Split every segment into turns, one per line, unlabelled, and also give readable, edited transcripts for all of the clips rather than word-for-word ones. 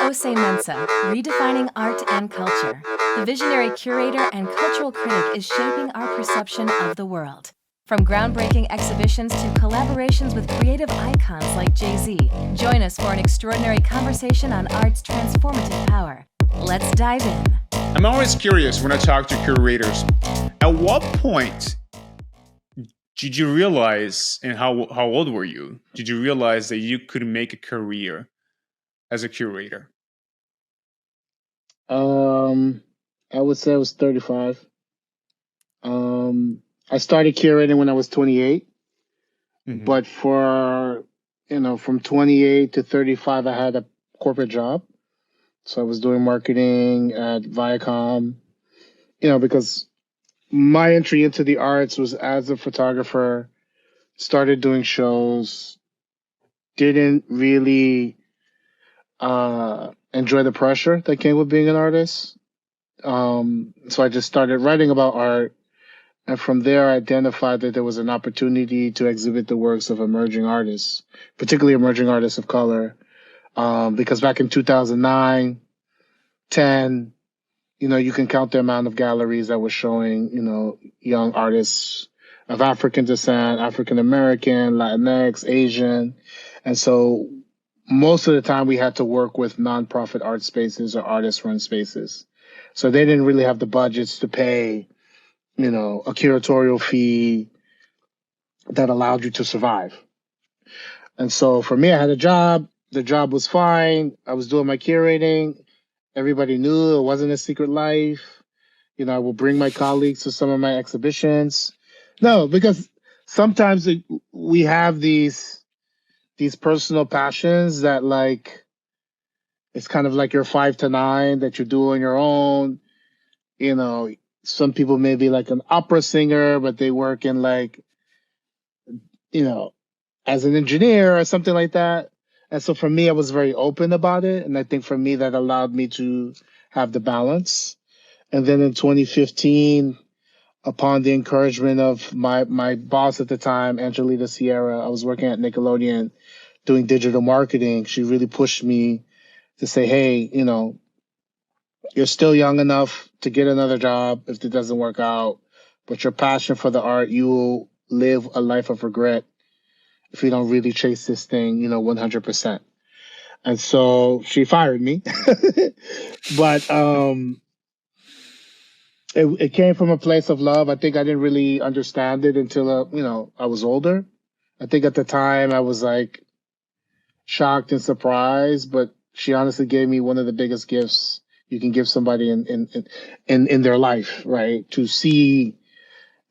Ossei-Mensah, redefining art and culture. The visionary curator and cultural critic is shaping our perception of the world. From groundbreaking exhibitions to collaborations with creative icons like Jay-Z, join us for an extraordinary conversation on art's transformative power. Let's dive in.
I'm always curious when I talk to curators, at what point did you realize, and how old were you? Did you realize that you could make a career as a curator?
I would say I was 35. I started curating when I was 28, but from 28 to 35, I had a corporate job. So I was doing marketing at Viacom, because my entry into the arts was as a photographer, started doing shows, didn't really enjoy the pressure that came with being an artist. So I just started writing about art. And from there, I identified that there was an opportunity to exhibit the works of emerging artists, particularly emerging artists of color. Because back in 2009, 10, you can count the amount of galleries that were showing, young artists of African descent, African-American, Latinx, Asian. And so most of the time we had to work with nonprofit art spaces or artist-run spaces. So they didn't really have the budgets to pay, a curatorial fee that allowed you to survive. And so for me, I had a job. The job was fine. I was doing my curating. Everybody knew it wasn't a secret life. I will bring my colleagues to some of my exhibitions. No, because sometimes we have these personal passions that it's kind of like your 5 to 9 that you do on your own. Some people may be like an opera singer, but they work in as an engineer or something like that. And so for me, I was very open about it. And I think for me, that allowed me to have the balance. And then in 2015, upon the encouragement of my boss at the time, Angelita Sierra, I was working at Nickelodeon doing digital marketing. She really pushed me to say, hey, you're still young enough to get another job if it doesn't work out, but your passion for the art, you will live a life of regret if you don't really chase this thing, 100%. And so she fired me. But it came from a place of love. I think I didn't really understand it until, I was older. I think at the time I was shocked and surprised, but she honestly gave me one of the biggest gifts you can give somebody in their life, right? To see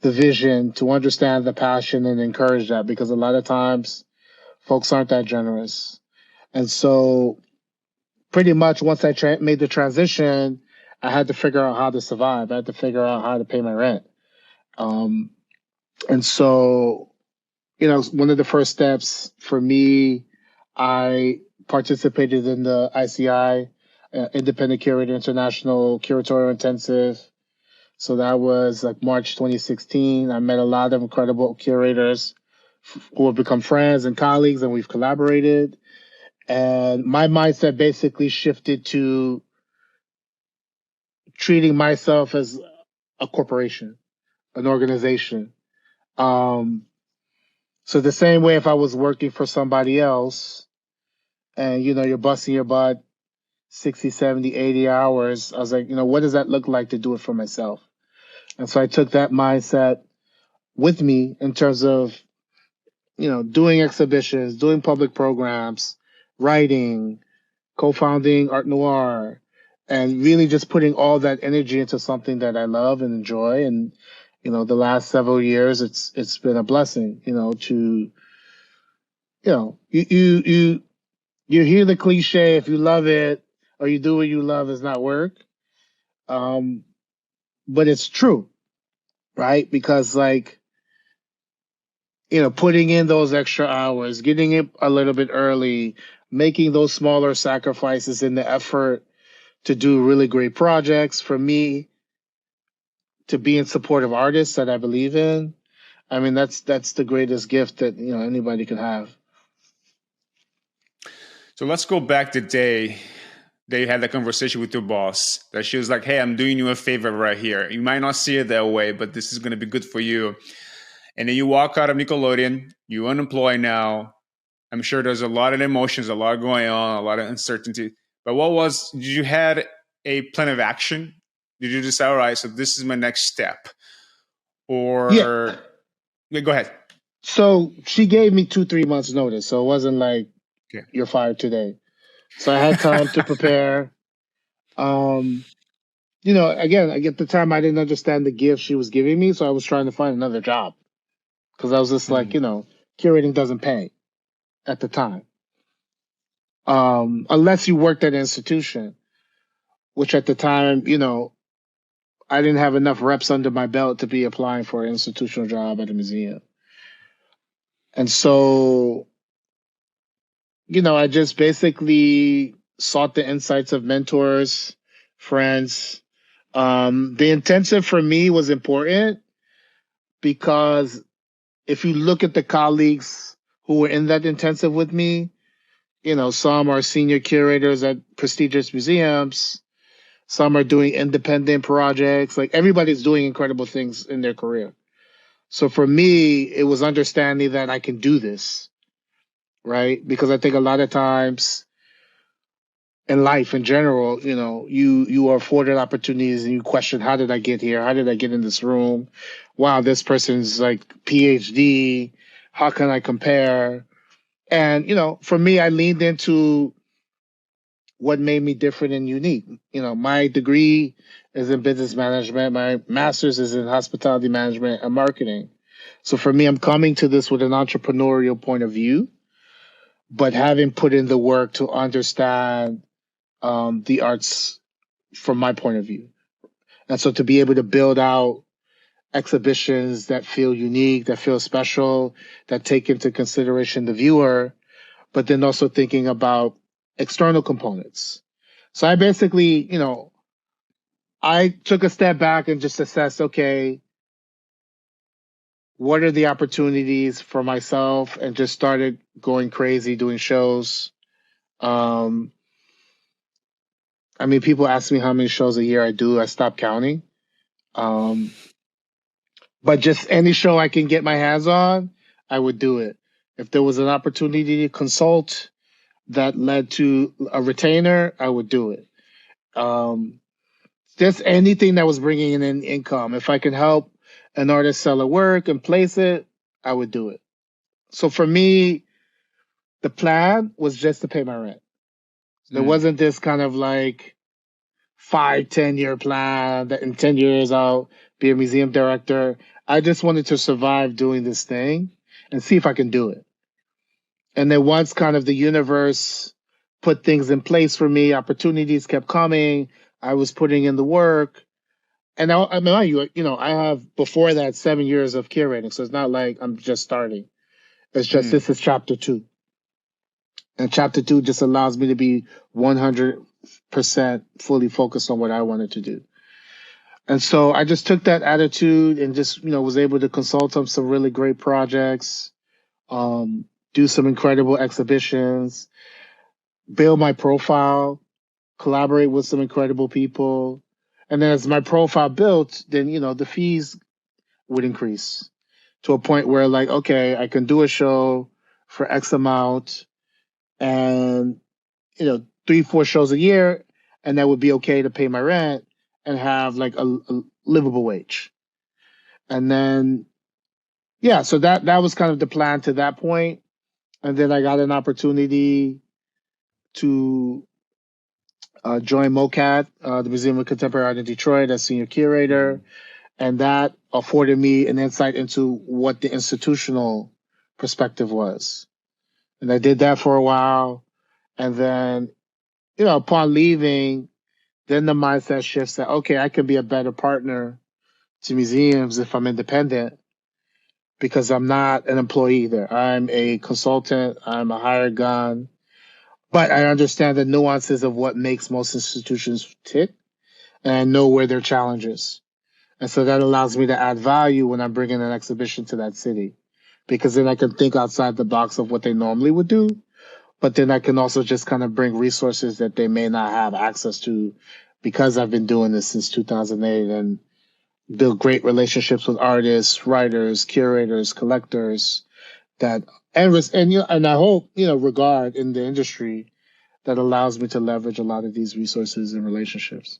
the vision, to understand the passion and encourage that, because a lot of times folks aren't that generous. And so pretty much once I made the transition, I had to figure out how to survive. I had to figure out how to pay my rent. And so, one of the first steps for me, I participated in the ICI, Independent Curator International Curatorial Intensive. So that was March 2016. I met a lot of incredible curators who have become friends and colleagues, and we've collaborated. And my mindset basically shifted to treating myself as a corporation, an organization. So the same way if I was working for somebody else and, you're busting your butt 60, 70, 80 hours, I was like, what does that look like to do it for myself? And so I took that mindset with me in terms of, doing exhibitions, doing public programs, writing, co-founding Art Noir, and really just putting all that energy into something that I love and enjoy. And, the last several years, it's been a blessing, to, you hear the cliche, if you love it or you do what you love, it's not work. But it's true, right? Because putting in those extra hours, getting it a little bit early, making those smaller sacrifices in the effort to do really great projects, for me, to be in support of artists that I believe in. I mean, that's the greatest gift that, anybody could have.
So let's go back the day they had a conversation with your boss that she was like, hey, I'm doing you a favor right here. You might not see it that way, but this is going to be good for you. And then you walk out of Nickelodeon, you're unemployed now. I'm sure there's a lot of emotions, a lot going on, a lot of uncertainty. But did you had a plan of action? Did you decide, all right, so this is my next step?
Yeah.
Or, yeah, go ahead.
So she gave me 2-3 months notice. So it wasn't like you're fired today. So I had time to prepare. Again, at the time I didn't understand the gift she was giving me. So I was trying to find another job because I was just like, curating doesn't pay at the time. Unless you worked at an institution, which at the time, I didn't have enough reps under my belt to be applying for an institutional job at a museum. And so, I just basically sought the insights of mentors, friends. The intensive for me was important because if you look at the colleagues who were in that intensive with me, some are senior curators at prestigious museums. Some are doing independent projects. Like everybody's doing incredible things in their career. So for me, it was understanding that I can do this, right? Because I think a lot of times in life in general, you are afforded opportunities and you question, how did I get here? How did I get in this room? Wow, this person's like PhD. How can I compare? And, for me, I leaned into what made me different and unique. My degree is in business management. My master's is in hospitality management and marketing. So for me, I'm coming to this with an entrepreneurial point of view, but having put in the work to understand the arts from my point of view. And so to be able to build out exhibitions that feel unique, that feel special, that take into consideration the viewer, but then also thinking about external components. So I basically, I took a step back and just assessed, okay, what are the opportunities for myself, and just started going crazy doing shows. People ask me how many shows a year I do. I stopped counting. But just any show I can get my hands on, I would do it. If there was an opportunity to consult that led to a retainer, I would do it. Just anything that was bringing in an income. If I could help an artist sell a work and place it, I would do it. So for me, the plan was just to pay my rent. There wasn't this kind of like 5-10 year plan that in 10 years I'll be a museum director. I just wanted to survive doing this thing and see if I can do it. And then once kind of the universe put things in place for me, opportunities kept coming. I was putting in the work. And I have before that 7 years of curating. So it's not like I'm just starting. It's just this is chapter 2. And chapter 2 just allows me to be 100% fully focused on what I wanted to do. And so I just took that attitude and just, was able to consult on some really great projects, do some incredible exhibitions, build my profile, collaborate with some incredible people. And then as my profile built, then, the fees would increase to a point where like, okay, I can do a show for X amount and, 3-4 shows a year, and that would be okay to pay my rent and have like a livable wage. And then, so that was kind of the plan to that point. And then I got an opportunity to join MOCAD, the Museum of Contemporary Art in Detroit, as senior curator. And that afforded me an insight into what the institutional perspective was. And I did that for a while. And then, upon leaving, then the mindset shifts that, okay, I can be a better partner to museums if I'm independent, because I'm not an employee there. I'm a consultant. I'm a hired gun. But I understand the nuances of what makes most institutions tick, and I know where their challenges. And so that allows me to add value when I'm bringing an exhibition to that city, because then I can think outside the box of what they normally would do, but then I can also just kind of bring resources that they may not have access to because I've been doing this since 2008 and build great relationships with artists, writers, curators, collectors that and I hope, regard in the industry that allows me to leverage a lot of these resources and relationships.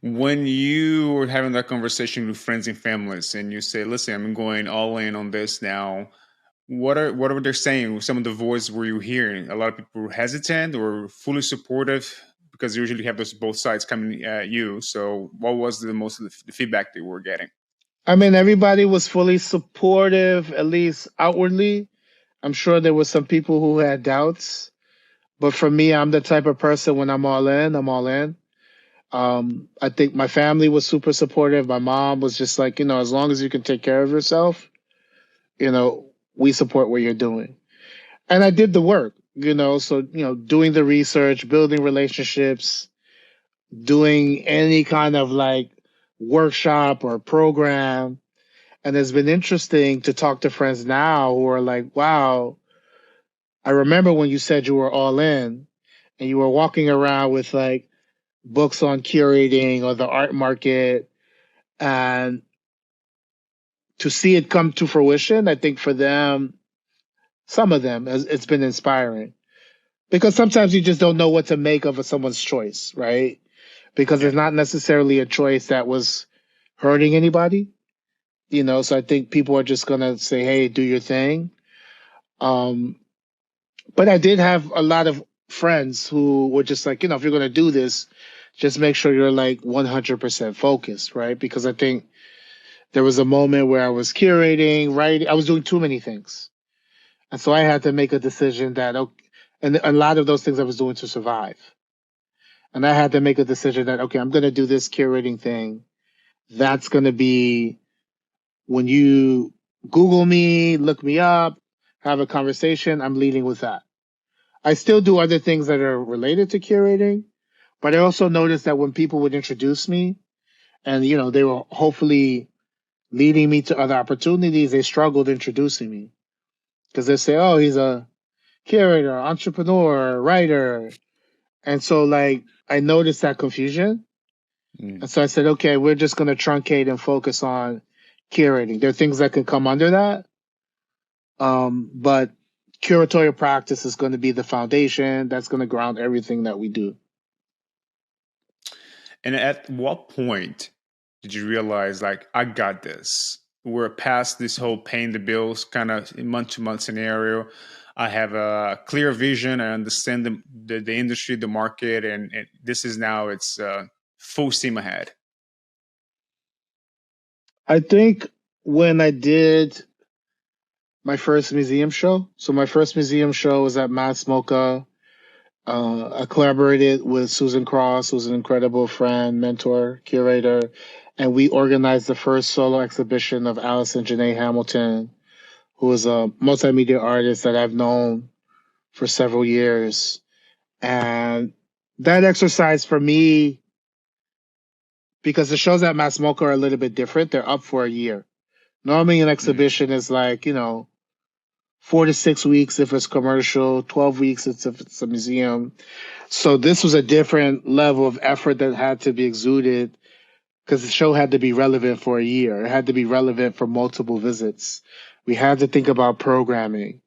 When you were having that conversation with friends and families and you say, listen, I'm going all in on this now, what are they saying? Some of the voices were you hearing? A lot of people were hesitant or fully supportive, because you usually have those both sides coming at you. So what was the most of the feedback they were getting?
I mean, everybody was fully supportive, at least outwardly. I'm sure there were some people who had doubts, but for me, I'm the type of person when I'm all in, I'm all in. I think my family was super supportive. My mom was just like, as long as you can take care of yourself, we support what you're doing. And I did the work, so, doing the research, building relationships, doing any kind of like workshop or program. And it's been interesting to talk to friends now who are like, wow, I remember when you said you were all in and you were walking around with like books on curating or the art market, and to see it come to fruition, I think for them, some of them, it's been inspiring, because sometimes you just don't know what to make of someone's choice, right? Because
Yeah.
it's not necessarily a choice that was hurting anybody, so I think people are just gonna say, hey, do your thing. um but I did have a lot of friends who were just like, if you're gonna do this, just make sure you're like 100% focused, right? Because I think there was a moment where I was curating, writing, I was doing too many things. And so I had to make a decision that, okay, and a lot of those things I was doing to survive. And I had to make a decision that, okay, I'm going to do this curating thing. That's going to be when you Google me, look me up, have a conversation, I'm leading with that. I still do other things that are related to curating, but I also noticed that when people would introduce me and, they were hopefully leading me to other opportunities, they struggled introducing me because they say, oh, he's a curator, entrepreneur, writer. And so, like, I noticed that confusion.
Mm.
And so I said, okay, we're just going to truncate and focus on curating. There are things that can come under that. But curatorial practice is going to be the foundation that's going to ground everything that we do.
And at what point did you realize, like, I got this? We're past this whole paying the bills kind of month to month scenario. I have a clear vision. I understand the industry, the market, and this is now it's full steam ahead.
I think when I did my first museum show, so my first museum show was at Mass Mocha. I collaborated with Susan Cross, who's an incredible friend, mentor, curator, and we organized the first solo exhibition of Allison Janae Hamilton, who is a multimedia artist that I've known for several years. And that exercise for me, because the shows at Mass Mocha are a little bit different, they're up for a year. Normally, an
Mm.
exhibition is like, 4 to 6 weeks if it's commercial, 12 weeks if it's a museum. So this was a different level of effort that had to be exuded because the show had to be relevant for a year. It had to be relevant for multiple visits. We had to think about programming.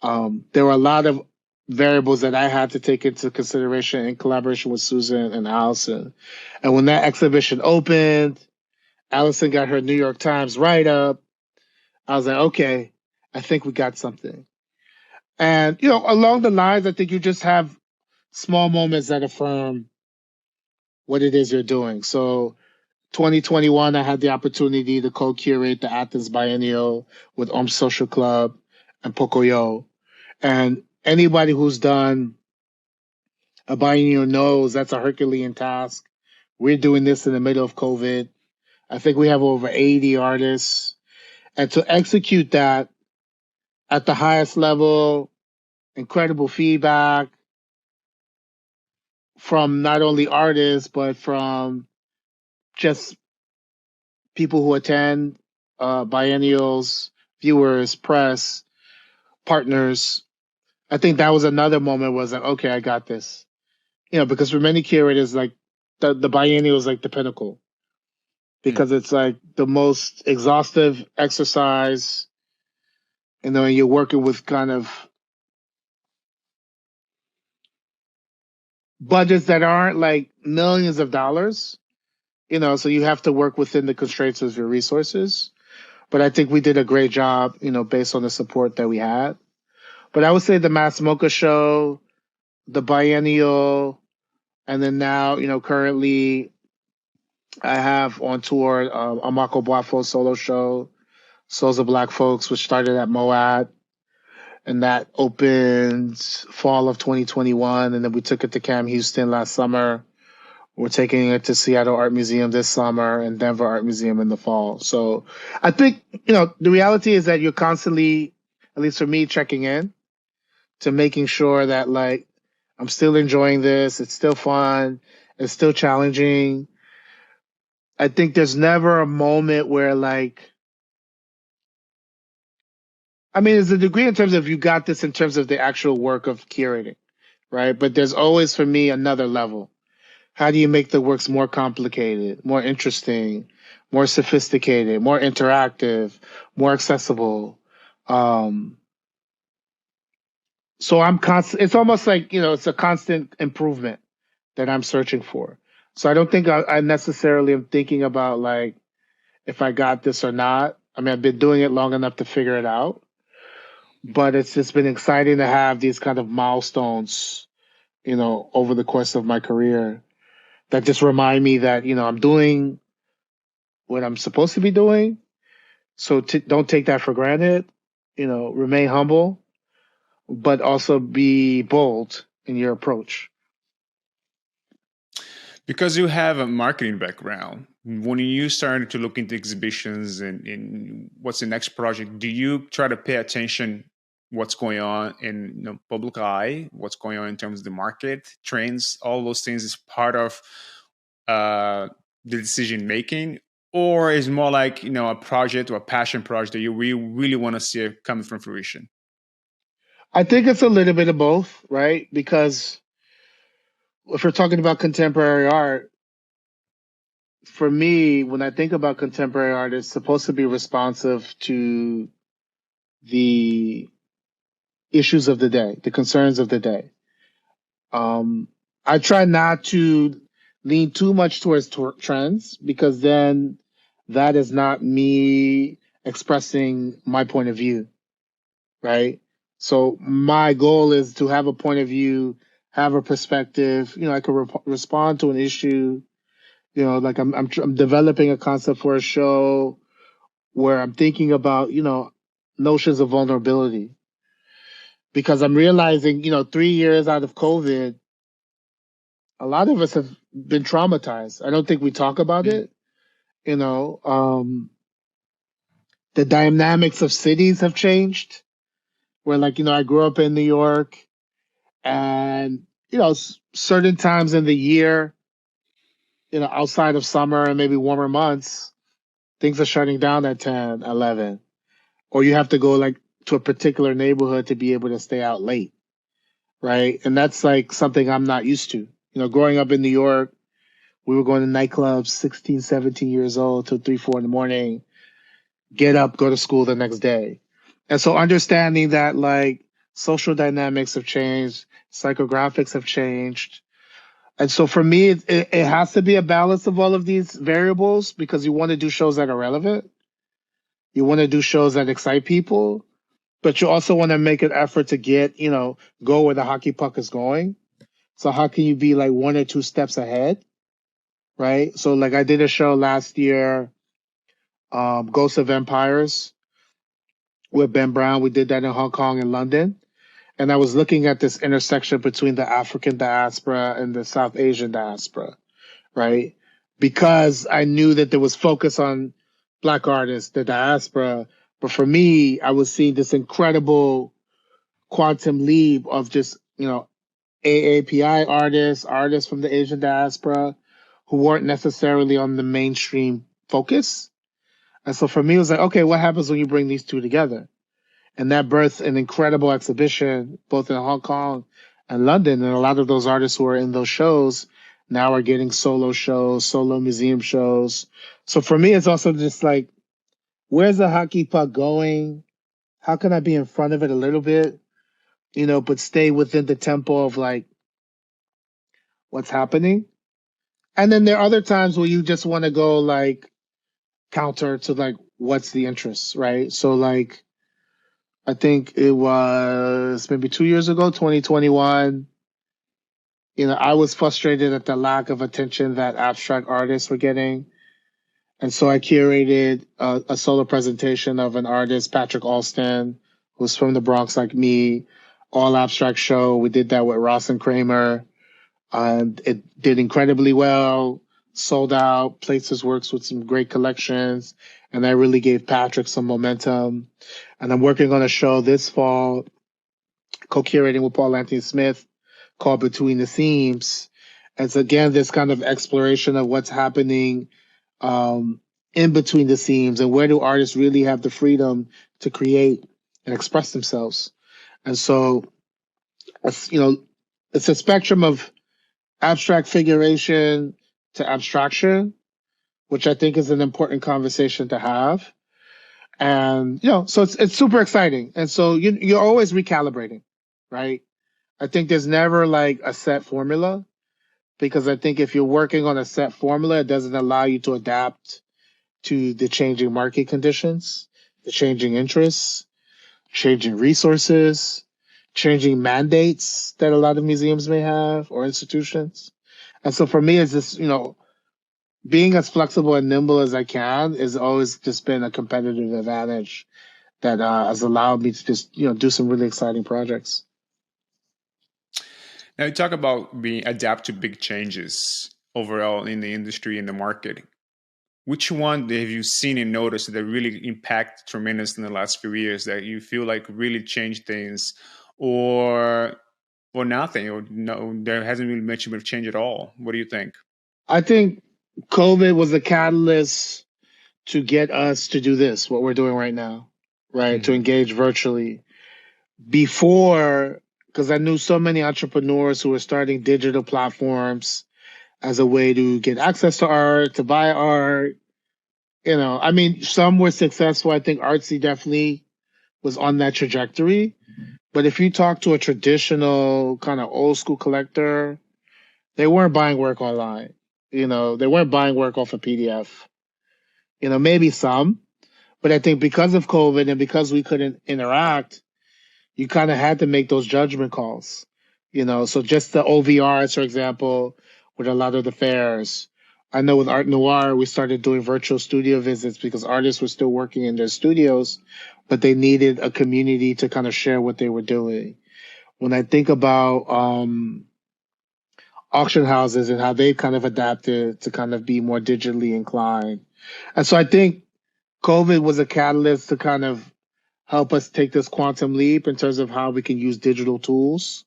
There were a lot of variables that I had to take into consideration in collaboration with Susan and Allison. And when that exhibition opened, Allison got her New York Times write-up. I was like, okay, I think we got something. And, along the lines, I think you just have small moments that affirm what it is you're doing. So 2021, I had the opportunity to co-curate the Athens Biennial with Social Club and Pocoyo. And anybody who's done a biennial knows that's a Herculean task. We're doing this in the middle of COVID. I think we have over 80 artists. And to execute that at the highest level, incredible feedback from not only artists, but from just people who attend, biennials, viewers, press, partners. I think that was another moment was like, okay, I got this. Because for many curators, like the biennial is like the pinnacle because it's like the most exhaustive exercise. You're working with kind of budgets that aren't like millions of dollars, so you have to work within the constraints of your resources. But I think we did a great job, based on the support that we had. But I would say the Mass Mocha show, the biennial, and then now, currently I have on tour Amako Boafo's solo show, Souls of Black Folks, which started at Moat, and that opened fall of 2021. And then we took it to Cam Houston last summer. We're taking it to Seattle Art Museum this summer and Denver Art Museum in the fall. So I think, the reality is that you're constantly, at least for me, checking in to making sure that like I'm still enjoying this. It's still fun. It's still challenging. I think there's never a moment where there's a degree in terms of you got this in terms of the actual work of curating, right? But there's always for me another level. How do you make the works more complicated, more interesting, more sophisticated, more interactive, more accessible? So I'm constant. It's almost like, it's a constant improvement that I'm searching for. So I don't think I necessarily am thinking about like if I got this or not. I mean, I've been doing it long enough to figure it out, but it's just been exciting to have these kind of milestones, over the course of my career that just remind me that, I'm doing what I'm supposed to be doing. So don't take that for granted, remain humble, but also be bold in your approach.
Because you have a marketing background, when you started to look into exhibitions and what's the next project, do you try to pay attention what's going on in the public eye, what's going on in terms of the market, trends, all those things is part of the decision making? Or is more like, a project or a passion project that you really want to see it come from fruition?
I think it's a little bit of both, right? Because if we're talking about contemporary art, for me, when I think about contemporary art, it's supposed to be responsive to the issues of the day, the concerns of the day. I try not to lean too much towards trends because then that is not me expressing my point of view, right? So my goal is to have a point of view, have a perspective. I can respond to an issue. Like I'm developing a concept for a show where I'm thinking about notions of vulnerability because I'm realizing 3 years out of COVID, a lot of us have been traumatized. I don't think we talk about it. The dynamics of cities have changed. Where I grew up in New York, and certain times in the year, outside of summer and maybe warmer months, things are shutting down at 10, 11, or you have to go like to a particular neighborhood to be able to stay out late, right? And that's like something I'm not used to. Growing up in New York, we were going to nightclubs 16, 17 years old till 3, 4 in the morning, get up, go to school the next day. And so understanding that like social dynamics have changed, psychographics have changed. And so for me, it has to be a balance of all of these variables because you want to do shows that are relevant. You want to do shows that excite people, but you also want to make an effort to go where the hockey puck is going. So how can you be like 1 or 2 steps ahead? Right. So like I did a show last year, Ghosts of Empires with Ben Brown. We did that in Hong Kong and London. And I was looking at this intersection between the African diaspora and the South Asian diaspora, right? Because I knew that there was focus on Black artists, the diaspora. But for me, I was seeing this incredible quantum leap of just, AAPI artists from the Asian diaspora who weren't necessarily on the mainstream focus. And so for me, it was like, okay, what happens when you bring these two together? And that birthed an incredible exhibition, both in Hong Kong and London. And a lot of those artists who are in those shows now are getting solo shows, solo museum shows. So for me, it's also just like, where's the hockey puck going? How can I be in front of it a little bit, but stay within the tempo of like what's happening? And then there are other times where you just want to go like counter to like what's the interest, right? So like I think it was maybe 2 years ago, 2021. I was frustrated at the lack of attention that abstract artists were getting. And so I curated a solo presentation of an artist, Patrick Alston, who's from the Bronx like me, all abstract show. We did that with Ross and Kramer. And it did incredibly well, sold out, placed his works with some great collections. And I really gave Patrick some momentum. And I'm working on a show this fall, co-curating with Paul Anthony Smith, called Between the Seams. It's again this kind of exploration of what's happening in between the seams and where do artists really have the freedom to create and express themselves. And so, it's a spectrum of abstract figuration to abstraction, which I think is an important conversation to have. And so it's super exciting. And so you're always recalibrating, right? I think there's never like a set formula, because I think if you're working on a set formula, it doesn't allow you to adapt to the changing market conditions, the changing interests, changing resources, changing mandates that a lot of museums may have or institutions. And so for me, it's just, being as flexible and nimble as I can is always just been a competitive advantage that has allowed me to just, do some really exciting projects.
Now you talk about being adapt to big changes overall in the industry and the market. Which one have you seen and noticed that really impact tremendous in the last few years that you feel like really changed things, or nothing, or no, there hasn't been much of a change at all? What do you think?
I think COVID was a catalyst to get us to do this, what we're doing right now, right? To engage virtually. Before, because I knew so many entrepreneurs who were starting digital platforms as a way to get access to art, to buy art. I mean, some were successful. I think Artsy definitely was on that trajectory. But if you talk to a traditional kind of old school collector, they weren't buying work online. They weren't buying work off a PDF. Maybe some, but I think because of COVID and because we couldn't interact, you kind of had to make those judgment calls. So just the OVRs, for example, with a lot of the fairs. I know with Art Noir, we started doing virtual studio visits because artists were still working in their studios, but they needed a community to kind of share what they were doing. When I think about auction houses and how they've kind of adapted to kind of be more digitally inclined. And so I think COVID was a catalyst to kind of help us take this quantum leap in terms of how we can use digital tools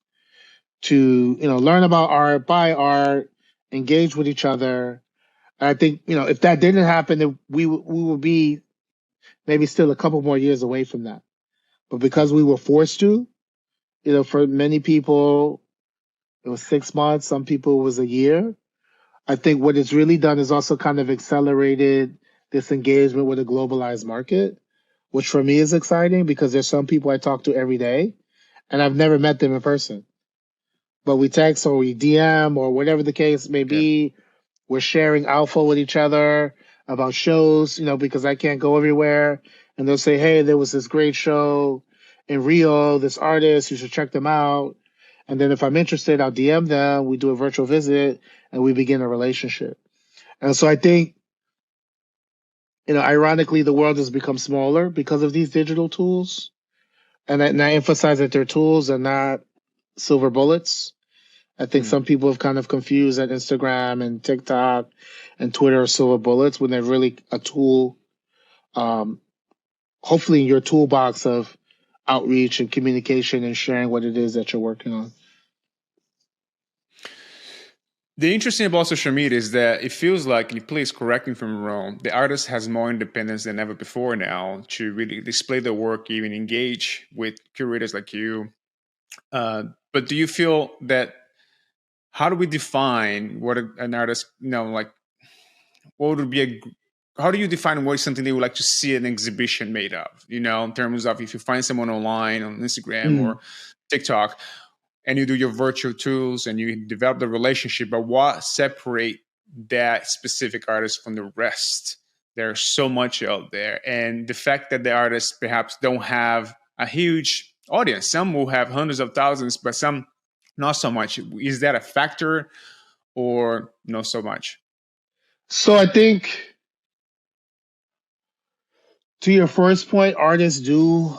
to, learn about art, buy art, engage with each other. And I think, if that didn't happen, then we would be maybe still a couple more years away from that. But because we were forced to, for many people, it was 6 months. Some people it was a year. I think what it's really done is also kind of accelerated this engagement with a globalized market, which for me is exciting because there's some people I talk to every day and I've never met them in person. But we text or we DM or whatever the case may be. Yeah. We're sharing alpha with each other about shows, because I can't go everywhere. And they'll say, hey, there was this great show in Rio, this artist, you should check them out. And then if I'm interested, I'll DM them. We do a virtual visit and we begin a relationship. And so I think, ironically, the world has become smaller because of these digital tools. And I emphasize that they're tools and not silver bullets. I think some people have kind of confused that Instagram and TikTok and Twitter are silver bullets when they're really a tool, hopefully in your toolbox of outreach and communication and sharing what it is that you're working on.
The interesting about social media is that it feels like, and please correct me if I'm wrong, the artist has more independence than ever before now to really display their work, even engage with curators like you. But do you feel that, how do we define what an artist, like, what would be how do you define what is something they would like to see an exhibition made of, in terms of if you find someone online on Instagram
Mm.
or TikTok, and you do your virtual tools and you develop the relationship, but what separate that specific artist from the rest? There's so much out there, and the fact that the artists perhaps don't have a huge audience, some will have hundreds of thousands, but some not so much. Is that a factor, or not so much?
So I think, to your first point, artists do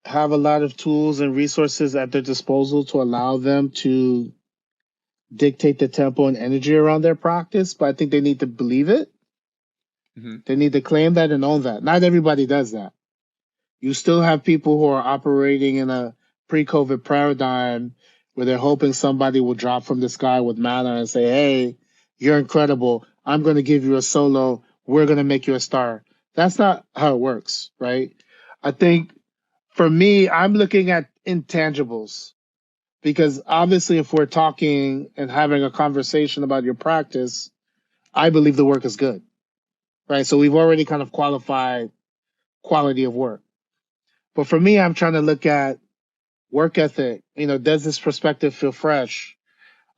have a lot of tools and resources at their disposal to allow them to dictate the tempo and energy around their practice, but I think they need to believe it.
Mm-hmm.
They need to claim that and own that. Not everybody does that. You still have people who are operating in a pre-COVID paradigm where they're hoping somebody will drop from the sky with manna and say, hey, you're incredible. I'm going to give you a solo. We're going to make you a star. That's not how it works, right? I think for me, I'm looking at intangibles because obviously if we're talking and having a conversation about your practice, I believe the work is good, right? So we've already kind of qualified quality of work. But for me, I'm trying to look at work ethic. Does this perspective feel fresh?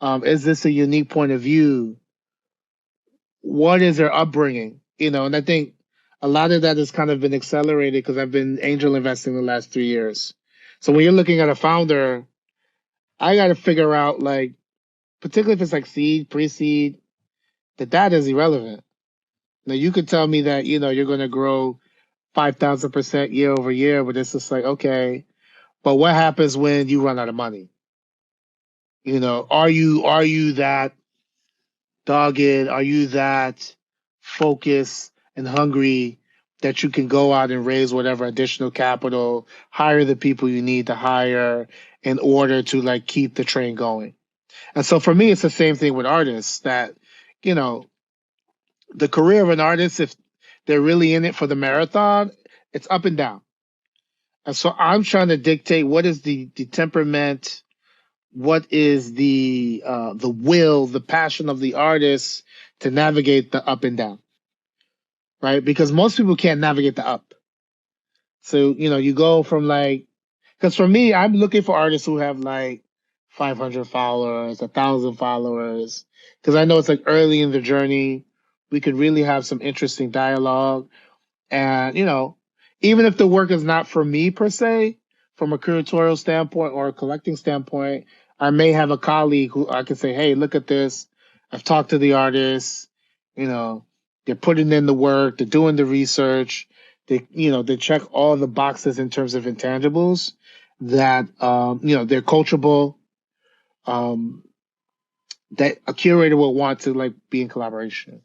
Is this a unique point of view? What is their upbringing? And I think a lot of that has kind of been accelerated because I've been angel investing the last 3 years. So when you're looking at a founder, I got to figure out, like, particularly if it's like seed, pre-seed, that is irrelevant. Now you could tell me that, you're going to grow 5,000% year over year, but it's just like, okay, but what happens when you run out of money? Are you that dogged? Are you that focused and hungry that you can go out and raise whatever additional capital, hire the people you need to hire in order to, like, keep the train going? And so for me, it's the same thing with artists that, you know, the career of an artist, if they're really in it for the marathon, it's up and down. And so I'm trying to dictate what is the temperament, what is the will, the passion of the artist to navigate the up and down, right? Because most people can't navigate the up. So, you go from, like, because for me, I'm looking for artists who have like 500 followers, 1,000 followers, because I know it's like early in the journey. We could really have some interesting dialogue. And, even if the work is not for me per se, from a curatorial standpoint or a collecting standpoint, I may have a colleague who I can say, hey, look at this. I've talked to the artists, they're putting in the work, they're doing the research, they check all the boxes in terms of intangibles that, they're coachable, that a curator will want to, like, be in collaboration.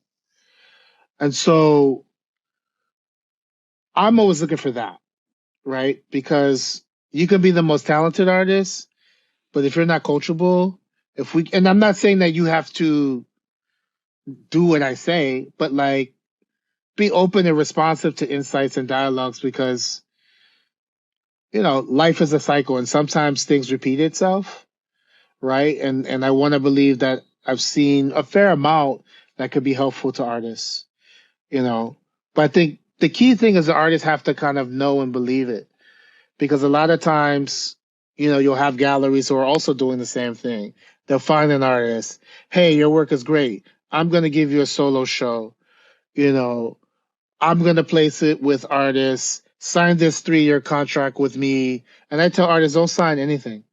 And so I'm always looking for that, right? Because you can be the most talented artist, but if you're not coachable, and I'm not saying that you have to do what I say, but, like, be open and responsive to insights and dialogues because, life is a cycle and sometimes things repeat itself, right? And I want to believe that I've seen a fair amount that could be helpful to artists, but I think the key thing is the artists have to kind of know and believe it. Because a lot of times, you'll have galleries who are also doing the same thing. They'll find an artist. Hey, your work is great. I'm going to give you a solo show. I'm going to place it with artists. Sign this 3-year contract with me. And I tell artists, don't sign anything.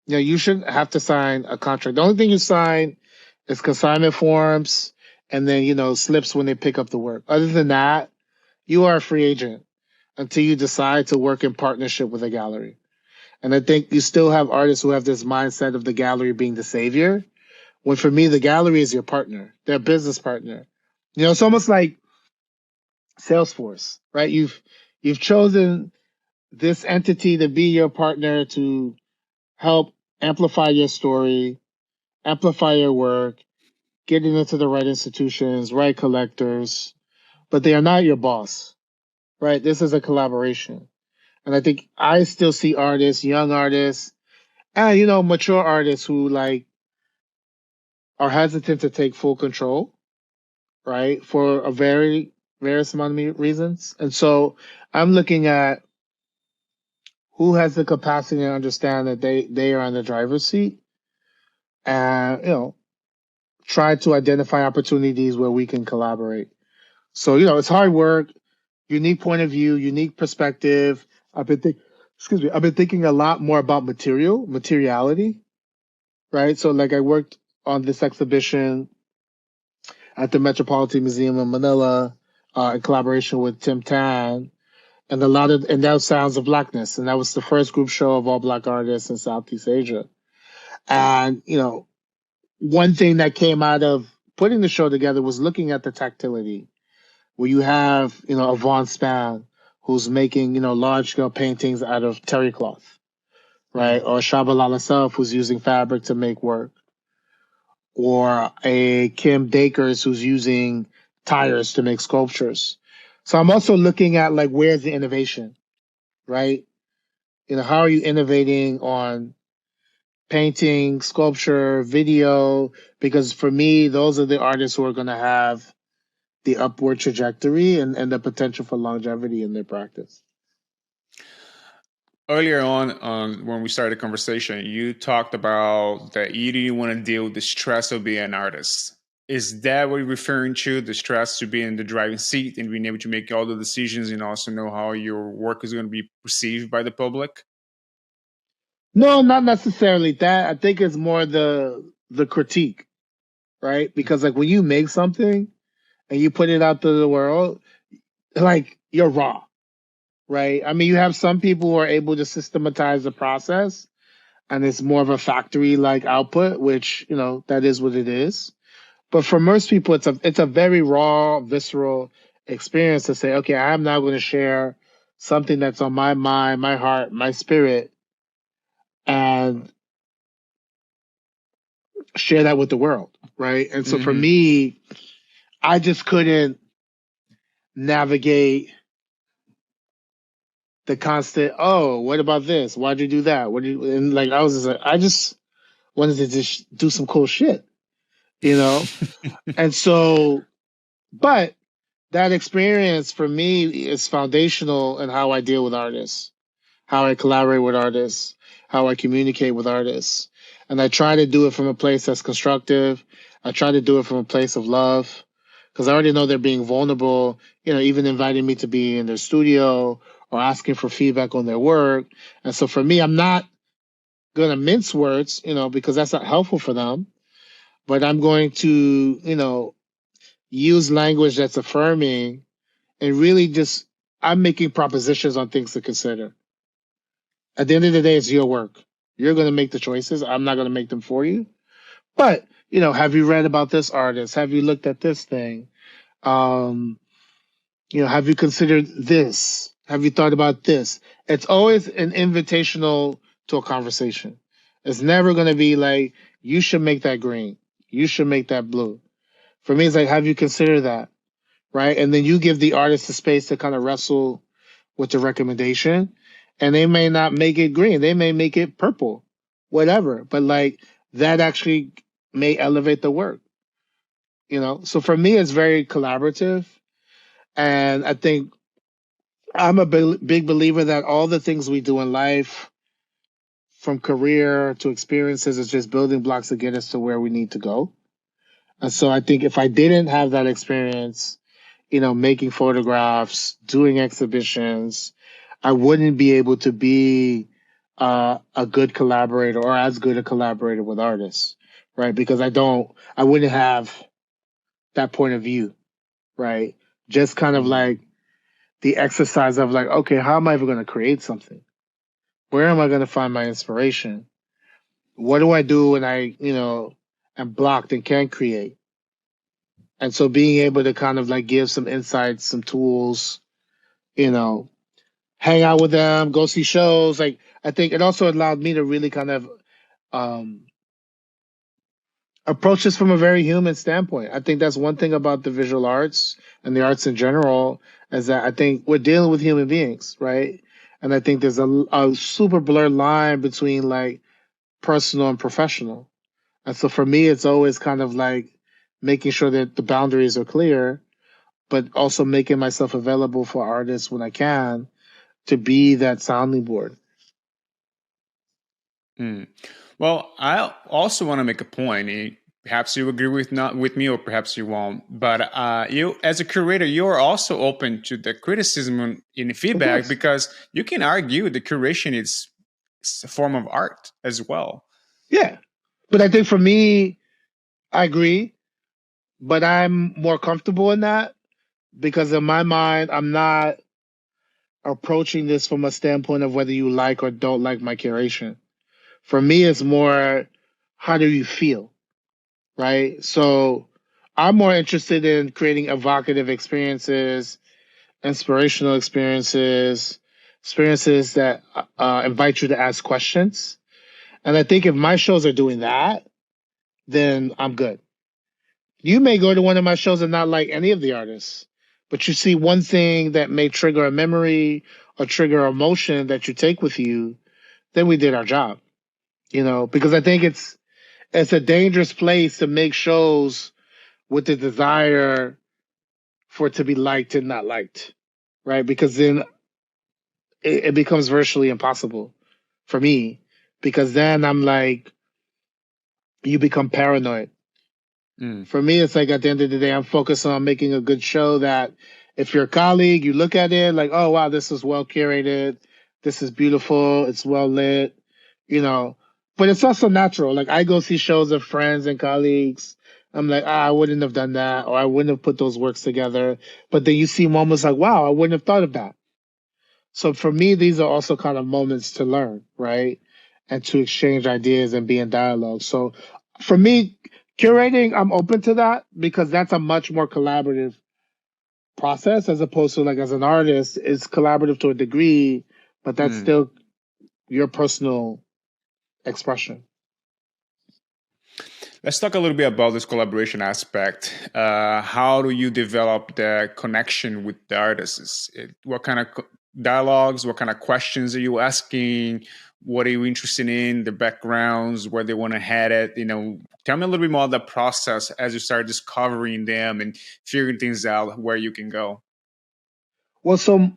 You shouldn't have to sign a contract. The only thing you sign is consignment forms and then, slips when they pick up the work. Other than that, you are a free agent until you decide to work in partnership with a gallery. And I think you still have artists who have this mindset of the gallery being the savior, when for me, the gallery is your partner, their business partner. It's almost like Salesforce, right? You've chosen this entity to be your partner to help amplify your story, amplify your work, getting into the right institutions, right collectors, but they are not your boss, right? This is a collaboration. And I think I still see artists, young artists, and, mature artists who like are hesitant to take full control, right? For a various amount of reasons. And so I'm looking at who has the capacity to understand that they are in the driver's seat and, try to identify opportunities where we can collaborate. So, it's hard work, unique point of view, unique perspective. I've been thinking a lot more about materiality, right? So like I worked on this exhibition at the Metropolitan Museum in Manila, in collaboration with Tim Tan, and that was Sounds of Blackness, and that was the first group show of all Black artists in Southeast Asia. And one thing that came out of putting the show together was looking at the tactility, where you have a Vaughn Span who's making large scale paintings out of terry cloth, right? Or Shabalala Self who's using fabric to make work, or a Kim Dakers who's using tires to make sculptures. So I'm also looking at like where's the innovation, right? How are you innovating on painting, sculpture, video? Because for me, those are the artists who are going to have the upward trajectory and the potential for longevity in their practice.
Earlier on when we started the conversation, you talked about that you didn't want to deal with the stress of being an artist. Is that what you're referring to? The stress to be in the driving seat and being able to make all the decisions and also know how your work is going to be perceived by the public?
No, not necessarily that. I think it's more the critique, right? Because like when you make something and you put it out to the world, like you're raw, right? I mean, you have some people who are able to systematize the process and it's more of a factory like output, which, that is what it is. But for most people, it's a very raw, visceral experience to say, okay, I'm now going to share something that's on my mind, my heart, my spirit, and share that with the world, right? And so for me, I just couldn't navigate the constant, oh, what about this? Why'd you do that? And like I was just like, I just wanted to just do some cool shit, And so, but that experience for me is foundational in how I deal with artists, how I collaborate with artists, how I communicate with artists. And I try to do it from a place that's constructive. I try to do it from a place of love because I already know they're being vulnerable, even inviting me to be in their studio or asking for feedback on their work. And so for me, I'm not going to mince words, because that's not helpful for them. But I'm going to, use language that's affirming and really just, I'm making propositions on things to consider. At the end of the day, it's your work. You're going to make the choices. I'm not going to make them for you. But, have you read about this artist? Have you looked at this thing? Have you considered this? Have you thought about this? It's always an invitational to a conversation. It's never going to be like, you should make that green. You should make that blue. For me, it's like, have you considered that? Right? And then you give the artist the space to kind of wrestle with the recommendation. And they may not make it green. They may make it purple, whatever. But like that actually may elevate the work, So for me, it's very collaborative. And I think I'm a big believer that all the things we do in life, from career to experiences, is just building blocks to get us to where we need to go. And so I think if I didn't have that experience, making photographs, doing exhibitions, I wouldn't be able to be a good collaborator or as good a collaborator with artists, right? Because I wouldn't have that point of view, right? Just kind of like the exercise of like, okay, how am I ever going to create something? Where am I going to find my inspiration? What do I do when I, am blocked and can't create? And so being able to kind of like give some insights, some tools, hang out with them, go see shows. Like I think it also allowed me to really kind of approach this from a very human standpoint. I think that's one thing about the visual arts and the arts in general, is that I think we're dealing with human beings, right? And I think there's a super blurred line between like personal and professional. And so for me, it's always kind of like making sure that the boundaries are clear, but also making myself available for artists when I can to be that sounding board.
Well, I also want to make a point. Perhaps you agree with not with me, or perhaps you won't. But you, as a curator, you are also open to the criticism and
Of
feedback,
course.
because you can argue the curation is a form of art as well.
Yeah. But I think for me, I agree, but I'm more comfortable in that because in my mind, I'm not approaching this from a standpoint of whether you like or don't like my curation. For me, it's more, how do you feel? Right. So I'm more interested in creating evocative experiences, inspirational experiences, experiences that invite you to ask questions. And I think if my shows are doing that, then I'm good. You may go to one of my shows and not like any of the artists, but you see one thing that may trigger a memory or trigger emotion that you take with you, then we did our job, because I think it's a dangerous place to make shows with the desire for it to be liked and not liked, right? Because then it becomes virtually impossible for me, because then I'm like, you become paranoid. For me, it's like at the end of the day, I'm focused on making a good show that if you're a colleague, you look at it like, oh, wow, this is well curated. This is beautiful. It's well lit, you know. But it's also natural. Like I go see shows of friends and colleagues. I'm like, I wouldn't have done that, or I wouldn't have put those works together. But then you see moments like, wow, I wouldn't have thought of that. So for me, these are also kind of moments to learn, right? And to exchange ideas and be in dialogue. So for me, curating, I'm open to that because that's a much more collaborative process as opposed to like as an artist, it's collaborative to a degree, but that's still your personal expression.
Let's talk a little bit about this collaboration aspect. How do you develop the connection with the artists? What kind of dialogues, what kind of questions are you asking? What are you interested in? The backgrounds, where they want to head it? Tell me a little bit more of the process as you start discovering them and figuring things out where you can go.
Well, so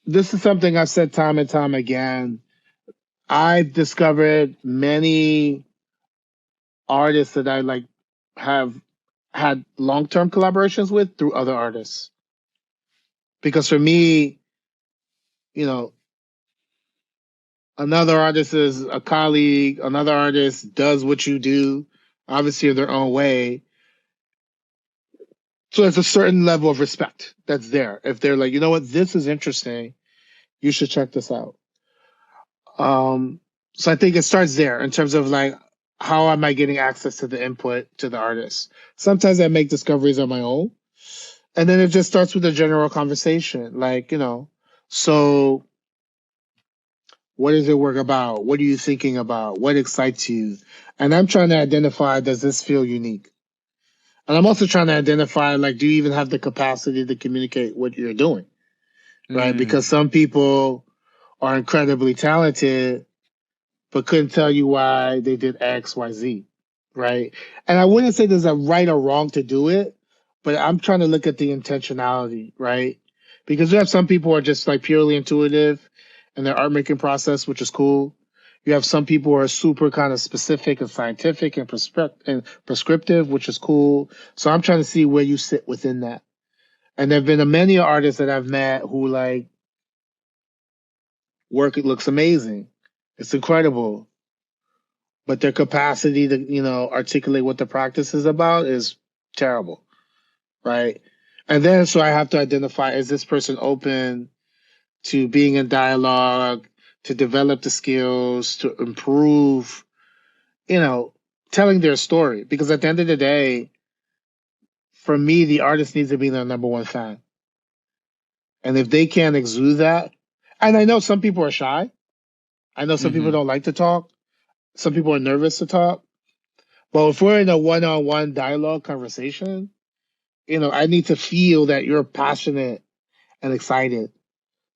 this is something I've said time and time again. I've discovered many artists that I like have had long-term collaborations with through other artists. Because for me, you know, another artist is a colleague, another artist does what you do, obviously in their own way. So there's a certain level of respect that's there. If they're like, you know what, this is interesting, you should check this out. So I think it starts there in terms of like, how am I getting access to the input to the artist? Sometimes I make discoveries on my own. And then it just starts with a general conversation. Like, so what is your work about? What are you thinking about? What excites you? And I'm trying to identify, does this feel unique? And I'm also trying to identify, like, do you even have the capacity to communicate what you're doing? Right? Because some people are incredibly talented, but couldn't tell you why they did X, Y, Z. Right? And I wouldn't say there's a right or wrong to do it, but I'm trying to look at the intentionality, right? Because you have some people who are just like purely intuitive in their art making process, which is cool. You have some people who are super kind of specific and scientific and prescriptive, which is cool. So I'm trying to see where you sit within that. And there have been many artists that I've met who like work, it looks amazing. It's incredible. But their capacity to, articulate what the practice is about is terrible. Right. And then so I have to identify, is this person open to being in dialogue, to develop the skills, to improve, telling their story? Because at the end of the day, for me, the artist needs to be their number one fan. And if they can't exude that, and I know some people are shy. I know some people don't like to talk. Some people are nervous to talk. But if we're in a one-on-one dialogue conversation, I need to feel that you're passionate and excited.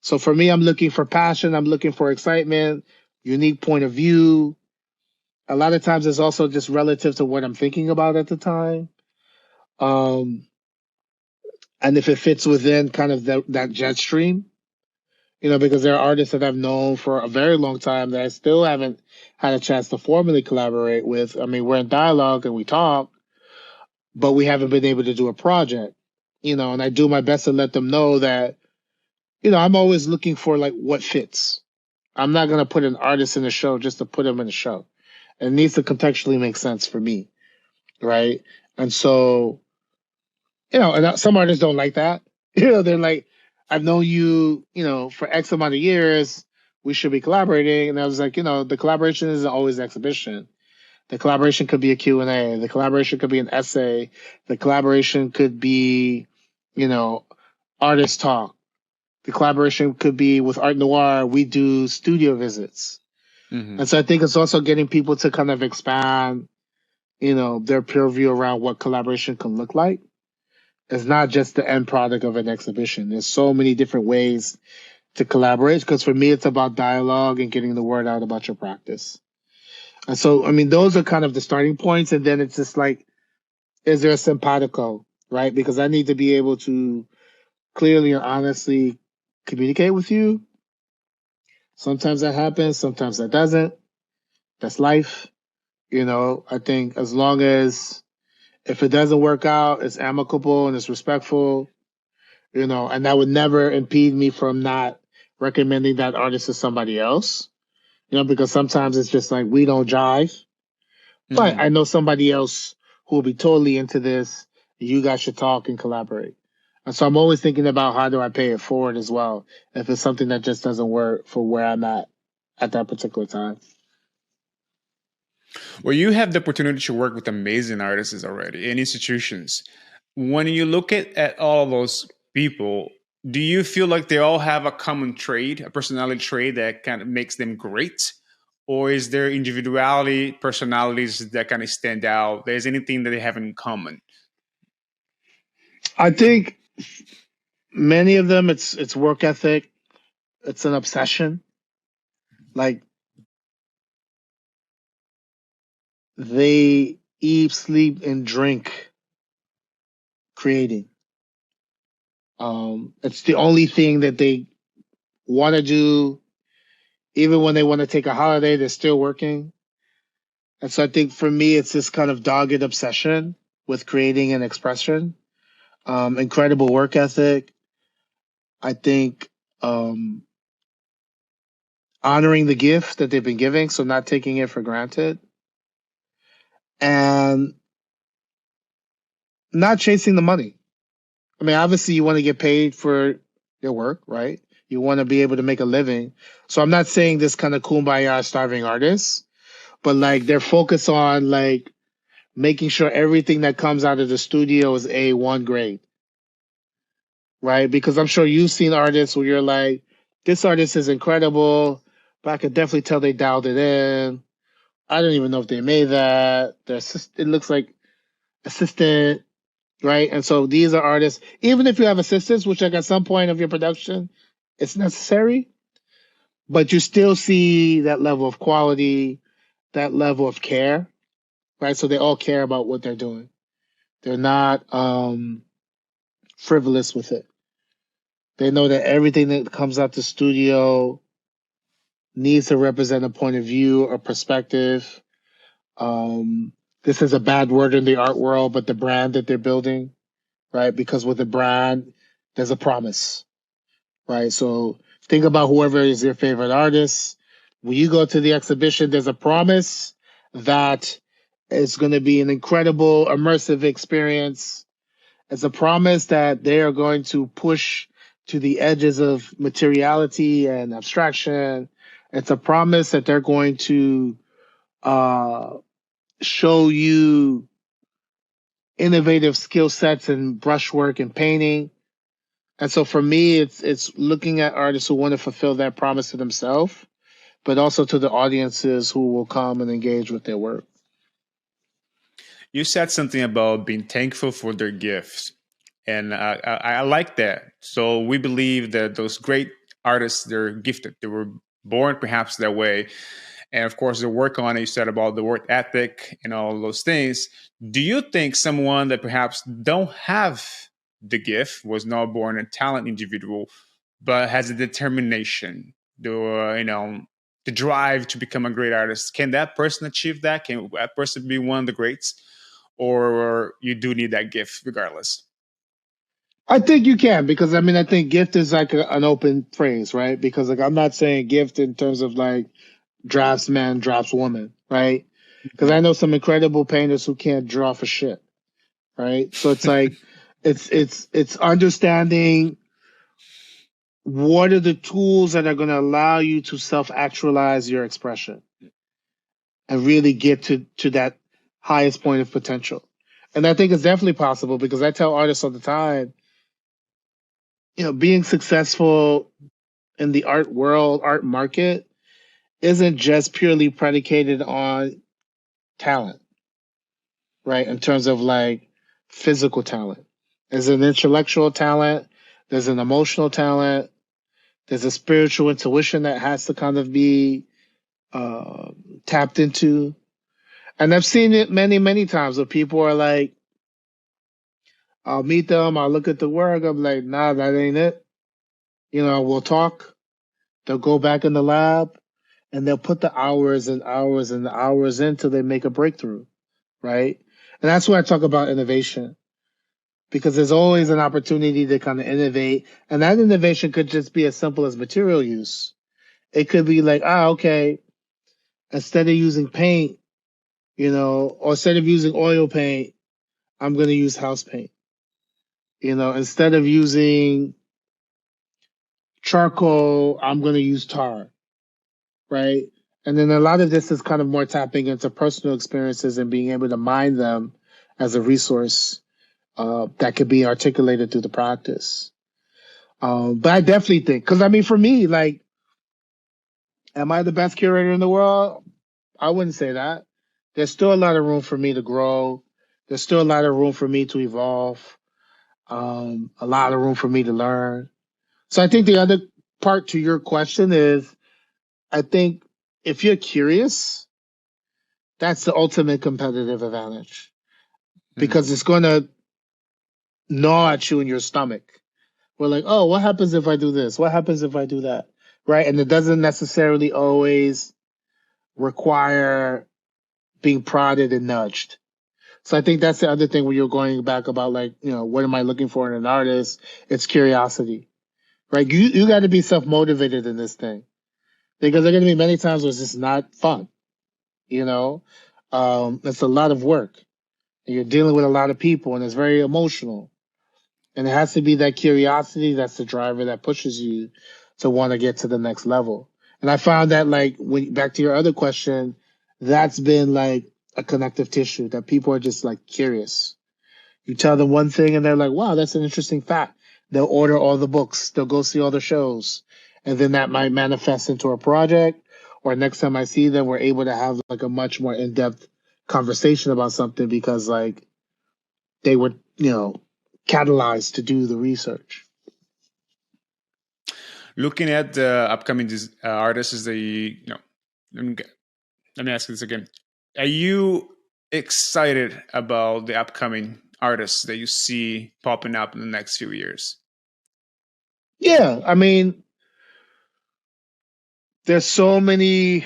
So for me, I'm looking for passion. I'm looking for excitement, unique point of view. A lot of times it's also just relative to what I'm thinking about at the time. Um, and if it fits within kind of that jet stream, because there are artists that I've known for a very long time that I still haven't had a chance to formally collaborate with. I mean, we're in dialogue and we talk, but we haven't been able to do a project, and I do my best to let them know that, I'm always looking for like what fits. I'm not going to put an artist in a show just to put them in a show. It needs to contextually make sense for me. Right. And so, and some artists don't like that. They're like, I've known you, for X amount of years. We should be collaborating. And I was like, the collaboration isn't always exhibition. The collaboration could be a Q&A. The collaboration could be an essay. The collaboration could be, artist talk. The collaboration could be with Art Noir. We do studio visits.
Mm-hmm.
And so I think it's also getting people to kind of expand, their purview around what collaboration can look like. It's not just the end product of an exhibition. There's so many different ways to collaborate, because for me, it's about dialogue and getting the word out about your practice. And so, I mean, those are kind of the starting points. And then it's just like, is there a simpatico, right? Because I need to be able to clearly and honestly communicate with you. Sometimes that happens, sometimes that doesn't. That's life. I think as long as if it doesn't work out, it's amicable and it's respectful, and that would never impede me from not recommending that artist to somebody else, because sometimes it's just like we don't jive. But
Mm-hmm.
I know somebody else who will be totally into this. You guys should talk and collaborate. And so I'm always thinking about how do I pay it forward as well, if it's something that just doesn't work for where I'm at that particular time.
Well, you have the opportunity to work with amazing artists already and institutions. When you look at all of those people, do you feel like they all have a common trait, a personality trait that kind of makes them great? Or is there individuality, personalities that kind of stand out? There's anything that they have in common?
I think many of them, it's work ethic, it's an obsession. Like they eat, sleep, and drink creating. It's the only thing that they want to do. Even when they want to take a holiday, they're still working. And so I think for me, it's this kind of dogged obsession with creating and expression. Incredible work ethic. I think honoring the gift that they've been giving, so not taking it for granted, and not chasing the money. I mean, obviously, you want to get paid for your work, right? You want to be able to make a living. So I'm not saying this kind of kumbaya starving artists, but like they're focused on like making sure everything that comes out of the studio is A1 grade, right? Because I'm sure you've seen artists where you're like, this artist is incredible, but I could definitely tell they dialed it in. I don't even know if they made that. It looks like assistant, right? And so these are artists, even if you have assistants, which like at some point of your production, it's necessary, but you still see that level of quality, that level of care, right? So they all care about what they're doing. They're not frivolous with it. They know that everything that comes out the studio needs to represent a point of view or perspective. This is a bad word in the art world, but the brand that they're building, right? Because with a brand, there's a promise, right? So think about whoever is your favorite artist. When you go to the exhibition, there's a promise that it's going to be an incredible, immersive experience. It's a promise that they are going to push to the edges of materiality and abstraction. It's a promise that they're going to uh, show you innovative skill sets and brushwork and painting. And so for me, it's looking at artists who want to fulfill that promise to themselves, but also to the audiences who will come and engage with their work.
You said something about being thankful for their gifts, and I like that. So we believe that those great artists, they're gifted. They were born perhaps that way, and of course, the work on it. You said about the work ethic and all those things. Do you think someone that perhaps don't have the gift, was not born a talent individual, but has a determination, the drive to become a great artist, can that person achieve that? Can that person be one of the greats, or you do need that gift regardless?
I think you can, because I mean, I think gift is like an open phrase, right? Because like I'm not saying gift in terms of like draftsman, draftswoman, right? Because I know some incredible painters who can't draw for shit, right? So it's like it's understanding what are the tools that are going to allow you to self-actualize your expression and really get to that highest point of potential. And I think it's definitely possible, because I tell artists all the time, being successful in the art world, art market, isn't just purely predicated on talent, right? In terms of like physical talent. There's an intellectual talent, there's an emotional talent, there's a spiritual intuition that has to kind of be uh, tapped into. And I've seen it many, many times where people are like, I'll meet them, I'll look at the work, I'm like, nah, that ain't it. We'll talk. They'll go back in the lab and they'll put the hours and hours and hours in till they make a breakthrough, right? And that's where I talk about innovation, because there's always an opportunity to kind of innovate. And that innovation could just be as simple as material use. It could be like, okay, instead of using paint, or instead of using oil paint, I'm going to use house paint. Instead of using charcoal, I'm going to use tar, right? And then a lot of this is kind of more tapping into personal experiences and being able to mine them as a resource that could be articulated through the practice. But I definitely think, because I mean, for me, like, am I the best curator in the world? I wouldn't say that. There's still a lot of room for me to grow. There's still a lot of room for me to evolve. A lot of room for me to learn. So I think the other part to your question is, I think if you're curious, that's the ultimate competitive advantage, because it's going to gnaw at you in your stomach. We're like, oh, what happens if I do this? What happens if I do that? Right? And it doesn't necessarily always require being prodded and nudged. So I think that's the other thing when you're going back about like, what am I looking for in an artist? It's curiosity, right? You got to be self-motivated in this thing, because there are going to be many times where it's just not fun. It's a lot of work, and you're dealing with a lot of people, and it's very emotional. And it has to be that curiosity that's the driver that pushes you to want to get to the next level. And I found that, like, when back to your other question, that's been like a connective tissue, that people are just like curious. You tell them one thing and they're like, wow, that's an interesting fact. They'll order all the books, they'll go see all the shows. And then that might manifest into a project. Or next time I see them, we're able to have like a much more in-depth conversation about something, because like they were, catalyzed to do the research.
Looking at the upcoming artists, let me ask you this again. Are you excited about the upcoming artists that you see popping up in the next few years?
Yeah, I mean, there's so many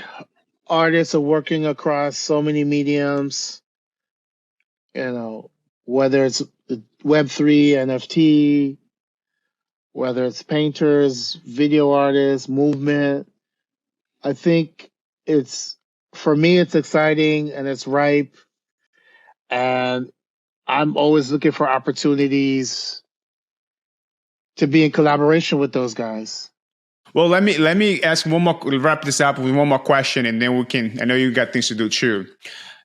artists are working across so many mediums, whether it's Web3, NFT, whether it's painters, video artists, movement. I think for me, it's exciting and it's ripe. And I'm always looking for opportunities to be in collaboration with those guys.
Well, let me ask one more. Wrap this up with one more question, and then we can. I know you got things to do too.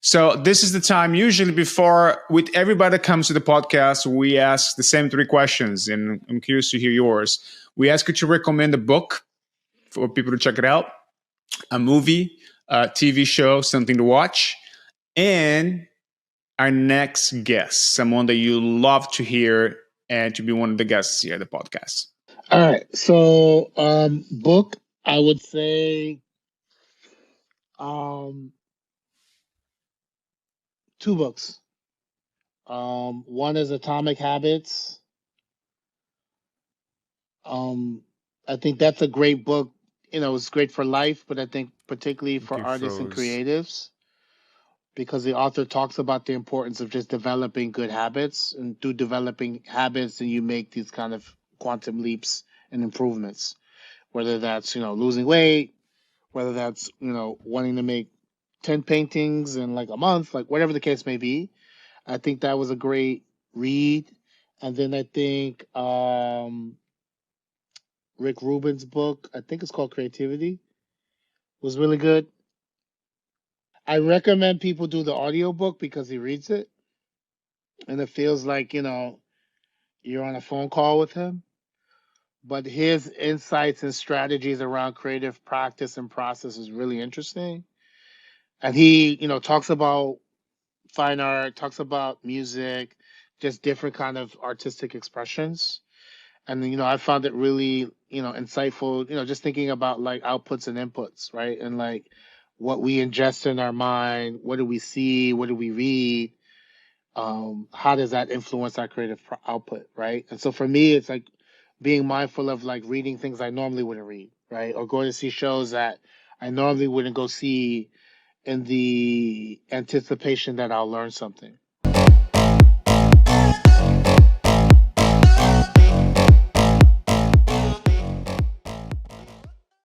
So this is the time. Usually, before with everybody that comes to the podcast, we ask the same three questions, and I'm curious to hear yours. We ask you to recommend a book for people to check it out, a movie, a TV show, something to watch, and our next guest, someone that you love to hear and to be one of the guests here at the podcast?
All right. So, book, I would say, um, two books. One is Atomic Habits. Um, I think that's a great book. It's great for life, but I think particularly
Okay,
for artists and
froze.
creatives, because the author talks about the importance of just developing good habits, and through developing habits, and you make these kind of quantum leaps and improvements, whether that's, losing weight, whether that's, wanting to make 10 paintings in like a month, like whatever the case may be. I think that was a great read. And then I think Rick Rubin's book, I think it's called Creativity, was really good. I recommend people do the audiobook because he reads it and it feels like, you're on a phone call with him. But his insights and strategies around creative practice and process is really interesting. And he, talks about fine art, talks about music, just different kind of artistic expressions. And I found it really, insightful, just thinking about like outputs and inputs, right? And like what we ingest in our mind, what do we see, what do we read, how does that influence our creative output, right? And so for me, it's like being mindful of like reading things I normally wouldn't read, right? Or going to see shows that I normally wouldn't go see in the anticipation that I'll learn something.